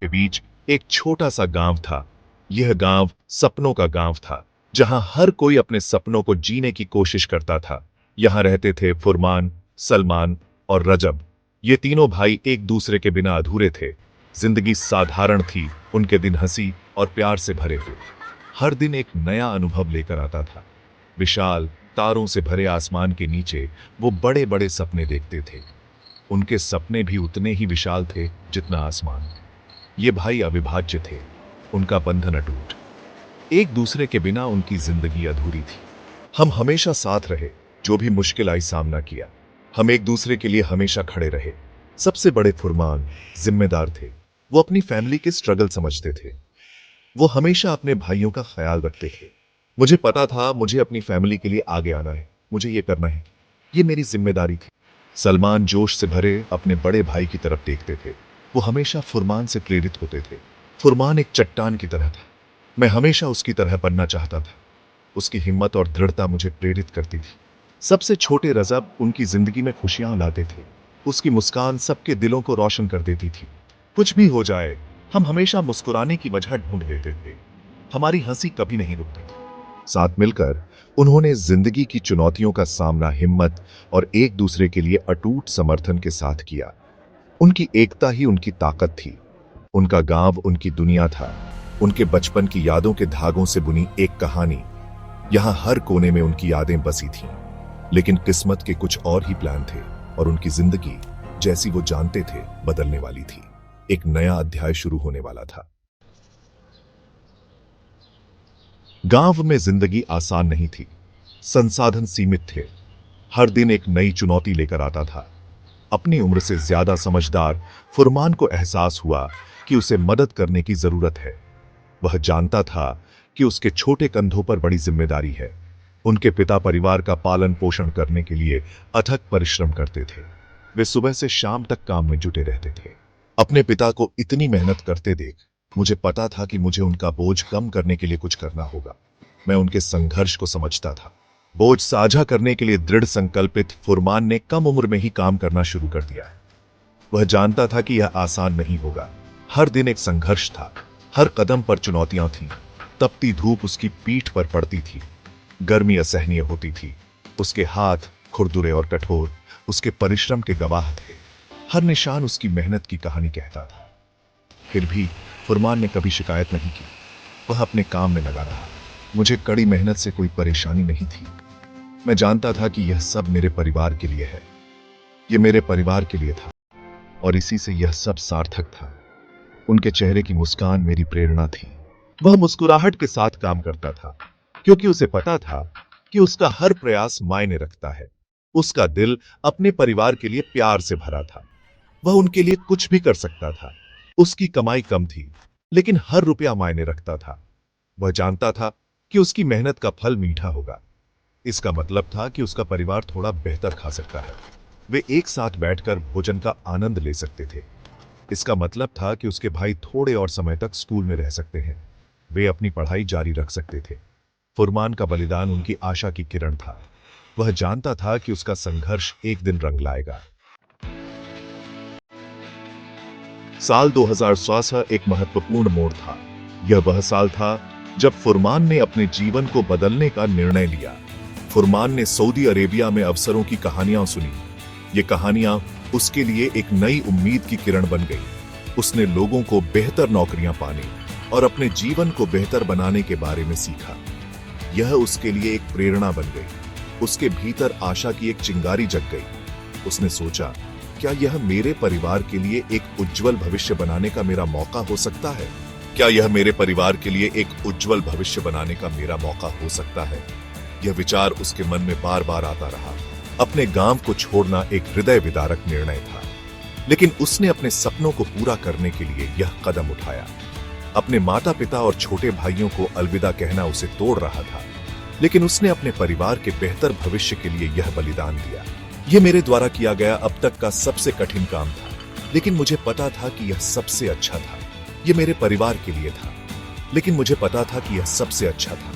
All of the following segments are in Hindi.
के बीच एक छोटा सा गांव था। यह गांव सपनों का गांव था, जहां हर कोई अपने सपनों को जीने की कोशिश करता था। यहां रहते थे फुरमान, सलमान और रजब। ये तीनों भाई एक दूसरे के बिना अधूरे थे। जिंदगी साधारण थी, उनके दिन हंसी और प्यार से भरे हुए। हर दिन एक नया अनुभव लेकर आता था। विशाल तारों से भरे आसमान के नीचे वो बड़े बड़े सपने देखते थे। उनके सपने भी उतने ही विशाल थे जितना आसमान। ये भाई अविभाज्य थे, उनका बंधन अटूट। एक दूसरे के बिना उनकी जिंदगी अधूरी थी। हम हमेशा साथ रहे, जो भी मुश्किल आई सामना किया। हम एक दूसरे के लिए हमेशा खड़े रहे। सबसे बड़े फुरमान जिम्मेदार थे। वो अपनी फैमिली के स्ट्रगल समझते थे। वो हमेशा अपने भाइयों का ख्याल रखते थे। मुझे पता था मुझे अपनी फैमिली के लिए आगे आना है, मुझे ये करना है, ये मेरी जिम्मेदारी थी। सलमान जोश से भरे अपने बड़े भाई की तरफ देखते थे। वो हमेशा फुरमान से प्रेरित होते थे। फुरमान एक चट्टान की तरह था। मैं हमेशा उसकी तरह बनना चाहता था। उसकी हिम्मत और दृढ़ता मुझे प्रेरित करती थी। सबसे छोटे रजब उनकी जिंदगी में खुशियां लाते थे। उसकी मुस्कान सबके दिलों को रोशन कर देती थी। कुछ भी हो जाए, हम हमेशा मुस्कुराने की वजह ढूंढ लेते थे। हमारी हंसी कभी नहीं रुकती थी। साथ मिलकर उन्होंने जिंदगी की चुनौतियों का सामना हिम्मत और एक दूसरे के लिए अटूट समर्थन के साथ किया। उनकी एकता ही उनकी ताकत थी। उनका गांव उनकी दुनिया था। उनके बचपन की यादों के धागों से बुनी एक कहानी। यहां हर कोने में उनकी यादें बसी थीं। लेकिन किस्मत के कुछ और ही प्लान थे और उनकी जिंदगी, जैसी वो जानते थे, बदलने वाली थी। एक नया अध्याय शुरू होने वाला था। गांव में जिंदगी आसान नहीं थी। संसाधन सीमित थे। हर दिन एक नई चुनौती लेकर आता था। अपनी उम्र से ज्यादा समझदार फुरमान को एहसास हुआ कि उसे मदद करने की जरूरत है। वह जानता था कि उसके छोटे कंधों पर बड़ी जिम्मेदारी है। उनके पिता परिवार का पालन पोषण करने के लिए अथक परिश्रम करते थे। वे सुबह से शाम तक काम में जुटे रहते थे। अपने पिता को इतनी मेहनत करते देख मुझे पता था कि मुझे उनका बोझ कम करने के लिए कुछ करना होगा। मैं उनके संघर्ष को समझता था। बोझ साझा करने के लिए दृढ़ संकल्पित फुरमान ने कम उम्र में ही काम करना शुरू कर दिया। वह जानता था कि यह आसान नहीं होगा। हर दिन एक संघर्ष था। हर कदम पर चुनौतियां थीं। तपती धूप उसकी पीठ पर पड़ती थी। गर्मी असहनीय होती थी। उसके हाथ खुरदुरे और कठोर उसके परिश्रम के गवाह थे। हर निशान उसकी मेहनत की कहानी कहता था। फिर भी फुरमान ने कभी शिकायत नहीं की। वह अपने काम में लगा रहा। मुझे कड़ी मेहनत से कोई परेशानी नहीं थी। मैं जानता था कि यह सब मेरे परिवार के लिए है। यह मेरे परिवार के लिए था और इसी से यह सब सार्थक था। उनके चेहरे की मुस्कान मेरी प्रेरणा थी। वह मुस्कुराहट के साथ काम करता था क्योंकि उसे पता था कि उसका हर प्रयास मायने रखता है। उसका दिल अपने परिवार के लिए प्यार से भरा था। वह उनके लिए कुछ भी कर सकता था। उसकी कमाई कम थी, लेकिन हर रुपया मायने रखता था। वह जानता था कि उसकी मेहनत का फल मीठा होगा। इसका मतलब था कि उसका परिवार थोड़ा बेहतर खा सकता है। वे एक साथ बैठकर भोजन का आनंद ले सकते थे। इसका मतलब था कि उसके भाई थोड़े और समय तक स्कूल में रह सकते हैं। वे अपनी पढ़ाई जारी रख सकते थे। फुरमान का बलिदान उनकी आशा की किरण था। वह जानता था कि उसका संघर्ष एक दिन रंग लाएगा। साल 2016 एक महत्वपूर्ण मोड़ था। यह वह साल था जब फुरमान ने अपने जीवन को बदलने का निर्णय लिया। फुरमान ने सऊदी अरेबिया में अवसरों की कहानियां सुनी। ये कहानियां उसके लिए एक नई उम्मीद की किरण बन गई। उसने लोगों को बेहतर नौकरियां पाने और अपने जीवन को बेहतर बनाने के बारे में सीखा। यह उसके लिए एक प्रेरणा बन गई। उसके भीतर आशा की एक चिंगारी जग गई। उसने सोचा, क्या यह मेरे परिवार के लिए एक उज्जवल भविष्य बनाने का मेरा मौका हो सकता है? क्या यह मेरे परिवार के लिए एक उज्जवल भविष्य बनाने का मेरा मौका हो सकता है? यह विचार उसके मन में बार बार आता रहा। अपने गांव को छोड़ना एक हृदय विदारक निर्णय था, लेकिन उसने अपने सपनों को पूरा करने के लिए यह कदम उठाया। अपने माता पिता और छोटे भाइयों को अलविदा कहना उसे तोड़ रहा था, लेकिन उसने अपने परिवार के बेहतर भविष्य के लिए यह बलिदान दिया। यह मेरे द्वारा किया गया अब तक का सबसे कठिन काम था, लेकिन मुझे पता था कि यह सबसे अच्छा था। यह मेरे परिवार के लिए था, लेकिन मुझे पता था कि यह सबसे अच्छा था।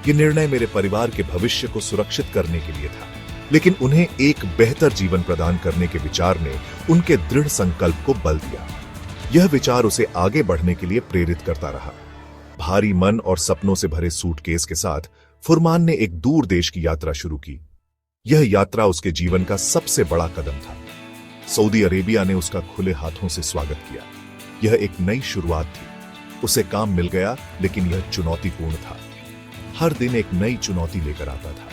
यह निर्णय मेरे परिवार के भविष्य को सुरक्षित करने के लिए था, लेकिन उन्हें एक बेहतर जीवन प्रदान करने के विचार ने उनके दृढ़ संकल्प को बल दिया। यह विचार उसे आगे बढ़ने के लिए प्रेरित करता रहा। भारी मन और सपनों से भरे सूटकेस के साथ फुरमान ने एक दूर देश की यात्रा शुरू की। यह यात्रा उसके जीवन का सबसे बड़ा कदम था। सऊदी अरेबिया ने उसका खुले हाथों से स्वागत किया। यह एक नई शुरुआत थी। उसे काम मिल गया, लेकिन यह चुनौतीपूर्ण था। हर दिन एक नई चुनौती लेकर आता था।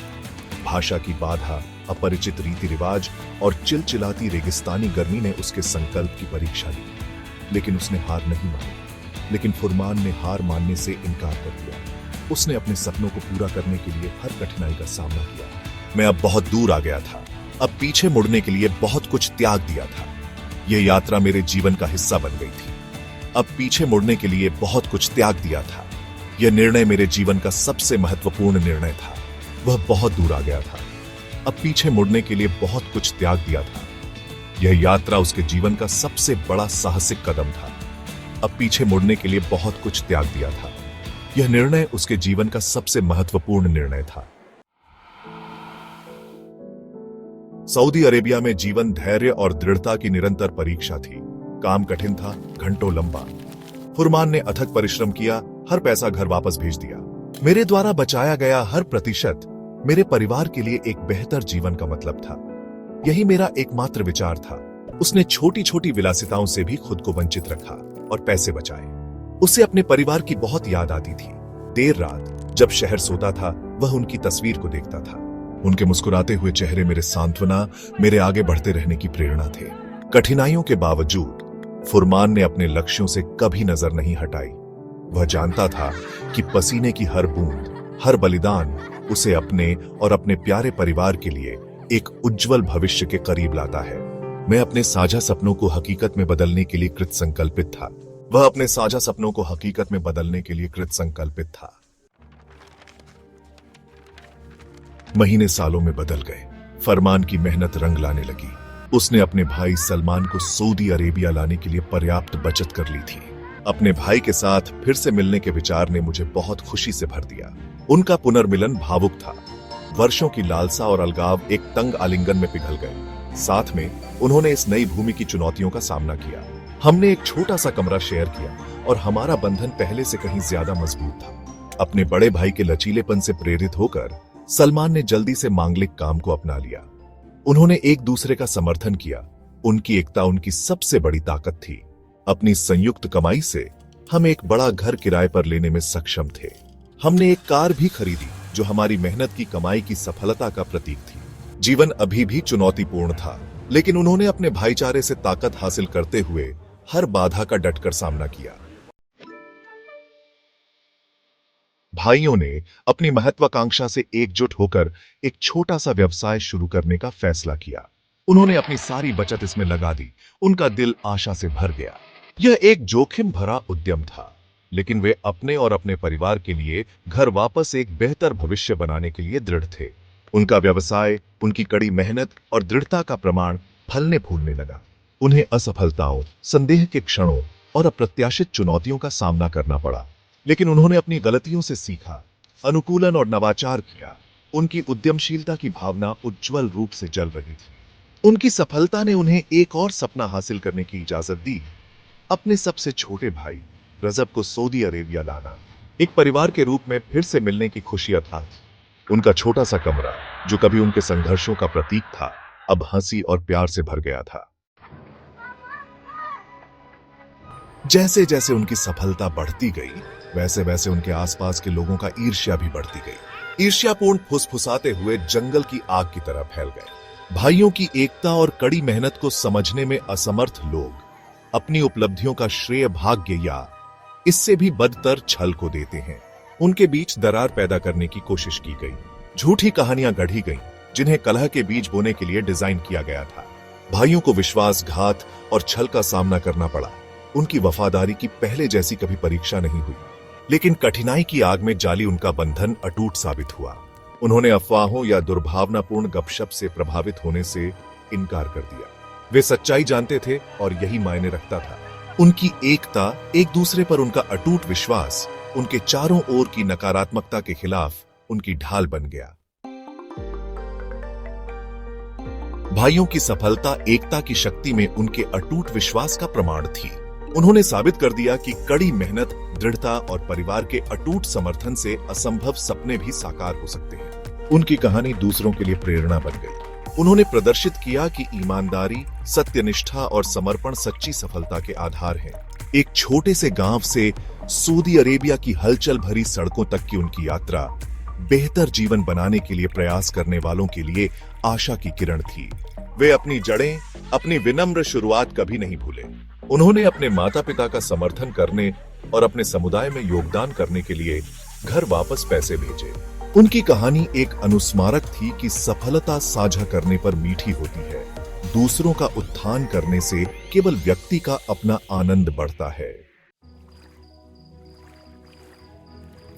भाषा की बाधा, अपरिचित रीति रिवाज और चिलचिलाती रेगिस्तानी गर्मी ने उसके संकल्प की परीक्षा ली, लेकिन उसने हार नहीं मानी। लेकिन फुरमान ने हार मानने से इनकार कर दिया। उसने अपने सपनों को पूरा करने के लिए हर कठिनाई का सामना किया। मैं अब बहुत दूर आ गया था। अब पीछे मुड़ने के लिए बहुत कुछ त्याग दिया था। यह यात्रा मेरे जीवन का हिस्सा बन गई थी। अब पीछे मुड़ने के लिए बहुत कुछ त्याग दिया था। यह निर्णय मेरे जीवन का सबसे महत्वपूर्ण निर्णय था। वह बहुत दूर आ गया था। अब पीछे मुड़ने के लिए बहुत कुछ त्याग दिया था। यह यात्रा उसके जीवन का सबसे बड़ा साहसिक कदम था। अब पीछे मुड़ने के लिए बहुत कुछ त्याग दिया था। यह निर्णय उसके जीवन का सबसे महत्वपूर्ण निर्णय था। सऊदी अरेबिया में जीवन धैर्य और दृढ़ता की निरंतर परीक्षा थी। काम कठिन था, घंटों लंबा। फुरमान ने अथक परिश्रम किया, हर पैसा घर वापस भेज दिया। मेरे द्वारा बचाया गया हर प्रतिशत मेरे परिवार के लिए एक बेहतर जीवन का मतलब था। यही मेरा एकमात्र विचार था। उसने छोटी छोटी विलासिताओं से भी खुद को वंचित रखा और पैसे बचाए। उसे अपने परिवार की बहुत याद आती थी। देर रात जब शहर सोता था, वह उनकी तस्वीर को देखता था। उनके मुस्कुराते हुए चेहरे मेरे सांत्वना, मेरे आगे बढ़ते रहने की प्रेरणा थे। कठिनाइयों के बावजूद फुरमान ने अपने लक्ष्यों से कभी नजर नहीं हटाई। वह जानता था कि पसीने की हर बूंद, हर बलिदान उसे अपने और अपने प्यारे परिवार के लिए एक उज्जवल भविष्य के करीब लाता है। मैं अपने साझा सपनों को हकीकत में बदलने के लिए कृत संकल्पित था। वह अपने साझा सपनों को हकीकत में बदलने के लिए कृत संकल्पित था। महीने सालों में बदल गए। फरमान की मेहनत रंग लाने लगी। उसने अपने भाई सलमान को सऊदी अरेबिया लाने के लिए पर्याप्त बचत कर ली थी। अपने भाई के साथ फिर से मिलने के विचार ने मुझे बहुत खुशी से भर दिया। उनका पुनर्मिलन भावुक था। वर्षों की लालसा और अलगाव एक तंग आलिंगन में पिघल गए। साथ में उन्होंने इस नई भूमि की चुनौतियों का सामना किया। हमने एक छोटा सा कमरा शेयर किया और हमारा बंधन पहले से कहीं ज्यादा मजबूत था। अपने बड़े भाई के लचीलेपन से प्रेरित होकर सलमान ने जल्दी से मांगलिक काम को अपना लिया। उन्होंने एक दूसरे का समर्थन किया। उनकी एकता उनकी सबसे बड़ी ताकत थी। अपनी संयुक्त कमाई से हम एक बड़ा घर किराए पर लेने में सक्षम थे। हमने एक कार भी खरीदी जो हमारी मेहनत की कमाई की सफलता का प्रतीक थी। जीवन अभी भी चुनौतीपूर्ण था, लेकिन उन्होंने अपने भाईचारे से ताकत हासिल करते हुए हर बाधा का डटकर सामना किया। भाइयों ने अपनी महत्वाकांक्षा से एकजुट होकर एक छोटा सा व्यवसाय शुरू करने का फैसला किया। उन्होंने अपनी सारी बचत इसमें लगा दी। उनका दिल आशा से भर गया। यह एक जोखिम भरा उद्यम था, लेकिन वे अपने और अपने परिवार के लिए घर वापस एक बेहतर भविष्य बनाने के लिए दृढ़ थे। उनका व्यवसाय, उनकी कड़ी मेहनत और दृढ़ता का प्रमाण फलने फूलने लगा। उन्हें असफलताओं, संदेह के क्षणों और अप्रत्याशित चुनौतियों का सामना करना पड़ा, लेकिन उन्होंने अपनी गलतियों से सीखा, अनुकूलन और नवाचार किया। उनकी उद्यमशीलता की भावना उज्जवल रूप से जल रही थी। उनकी सफलता ने उन्हें एक और सपना हासिल करने की इजाजत दी, अपने सबसे छोटे भाई रजब को सऊदी अरेबिया लाना। एक परिवार के रूप में फिर से मिलने की खुशी अर्थात उनका छोटा सा कमरा, जो कभी उनके संघर्षों का प्रतीक था, अब हंसी और प्यार से भर गया था। जैसे जैसे उनकी सफलता बढ़ती गई, वैसे वैसे उनके आसपास के लोगों का ईर्ष्या भी बढ़ती गई। ईर्ष्यापूर्ण फुसफुसाते हुए जंगल की आग की तरह फैल गए। भाइयों की एकता और कड़ी मेहनत को समझने में असमर्थ लोग अपनी उपलब्धियों का श्रेय भाग्य या इससे भी बदतर छल को देते हैं। उनके बीच दरार पैदा करने की कोशिश की गई। झूठी कहानियां गढ़ी गईं, जिन्हें कलह के बीज बोने के लिए डिजाइन किया गया था। भाइयों को विश्वासघात और छल का सामना करना पड़ा। उनकी वफादारी की पहले जैसी कभी परीक्षा नहीं हुई, लेकिन कठिनाई की आग में जाली उनका बंधन अटूट साबित हुआ। उन्होंने अफवाहों या दुर्भावनापूर्ण गपशप से प्रभावित होने से इनकार कर दिया। वे सच्चाई जानते थे और यही मायने रखता था। उनकी एकता, एक दूसरे पर उनका अटूट विश्वास, उनके चारों ओर की नकारात्मकता के खिलाफ उनकी ढाल बन गया। भाइयों की सफलता एकता की शक्ति में उनके अटूट विश्वास का प्रमाण थी। उन्होंने साबित कर दिया कि कड़ी मेहनत, दृढ़ता और परिवार के अटूट समर्थन से असंभव सपने भी साकार हो सकते हैं। उनकी कहानी दूसरों के लिए प्रेरणा बन गई। उन्होंने प्रदर्शित किया कि ईमानदारी, सत्यनिष्ठा और समर्पण सच्ची सफलता के आधार हैं। एक छोटे से गांव से सऊदी अरेबिया की हलचल भरी सड़कों तक की उनकी यात्रा बेहतर जीवन बनाने के लिए प्रयास करने वालों के लिए आशा की किरण थी। वे अपनी जड़ें, अपनी विनम्र शुरुआत कभी नहीं भूले। उन्होंने अपने माता पिता का समर्थन करने और अपने समुदाय में योगदान करने के लिए घर वापस पैसे भेजे। उनकी कहानी एक अनुस्मारक थी कि सफलता साझा करने पर मीठी होती है। दूसरों का उत्थान करने से केवल व्यक्ति का अपना आनंद बढ़ता है।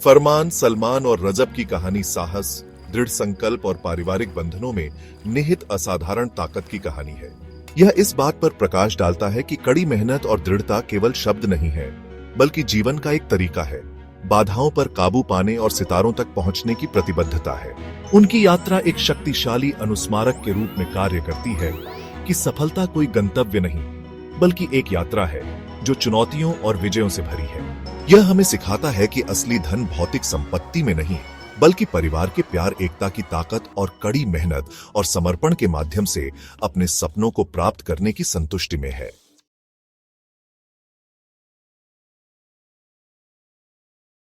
फरमान, सलमान और रजब की कहानी साहस, दृढ़ संकल्प और पारिवारिक बंधनों में निहित असाधारण ताकत की कहानी है। यह इस बात पर प्रकाश डालता है कि कड़ी मेहनत और दृढ़ता केवल शब्द नहीं है, बल्कि जीवन का एक तरीका है। बाधाओं पर काबू पाने और सितारों तक पहुंचने की प्रतिबद्धता है। उनकी यात्रा एक शक्तिशाली अनुस्मारक के रूप में कार्य करती है कि सफलता कोई गंतव्य नहीं, बल्कि एक यात्रा है जो चुनौतियों और विजयों से भरी है। यह हमें सिखाता है कि असली धन भौतिक संपत्ति में नहीं, बल्कि परिवार के प्यार, एकता की ताकत और कड़ी मेहनत और समर्पण के माध्यम से अपने सपनों को प्राप्त करने की संतुष्टि में है।